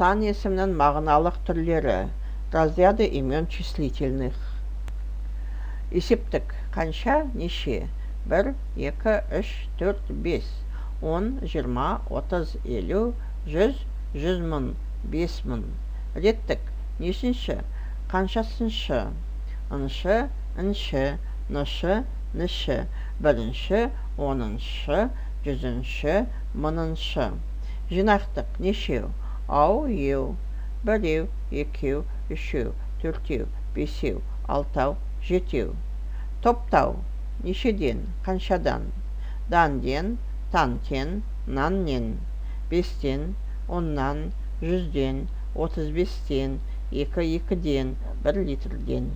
сан есімнің мағыналық түрлері. Разряды имен числительных. Есептік. Қанша, неше? 1, 2, 3, 4, 5. 10, 20, 30, 50, 100, 100 мың, 5 мың. Реттік. Нешінші? Қаншасыншы? Ыншы, інші, нышы, ніші. Бірінші, оныншы, жүзінші, мыңыншы. Жинақтық. Нешеу? Ау, еу. Біреу, екеу, үшеу, төртеу, бесеу, алтау, жетеу. Топтау. Нешеден? Қаншадан? Данден, тантен, наннен. 5-тен, 10-нан, 100-ден, 35-тен, 2-ден, 1 литрден.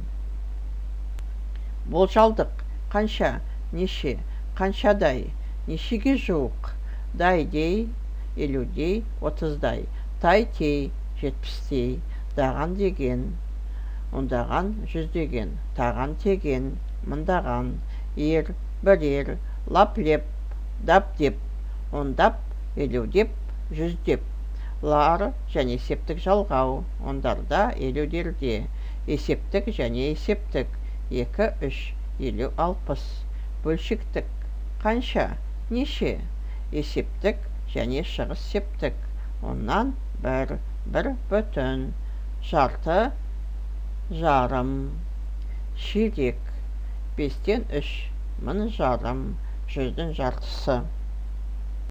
Болжалдық. Қанша, неше, қаншадай, нешеге жуық? Дайдей, 50-дей, 30-дай. Тайтей, 70-дей. Даған деген, ондаған, 100 деген. Таған теген, мыңдаған. Ер, бірер, лап-леп, дап-деп, ондап, 50 деп, 100 деп. Лар және есептік жалғау, ондарда, 50-дерде. Есептік және есептік, 2, 3, 50, 60. Бөлшектік. Қанша, неше? Есептік және шығыс септік. Оннан 1, 1 бүтін. Жарты, жарым. Ширек. 5-тен 3, мың жарым, 100-дің жартысы.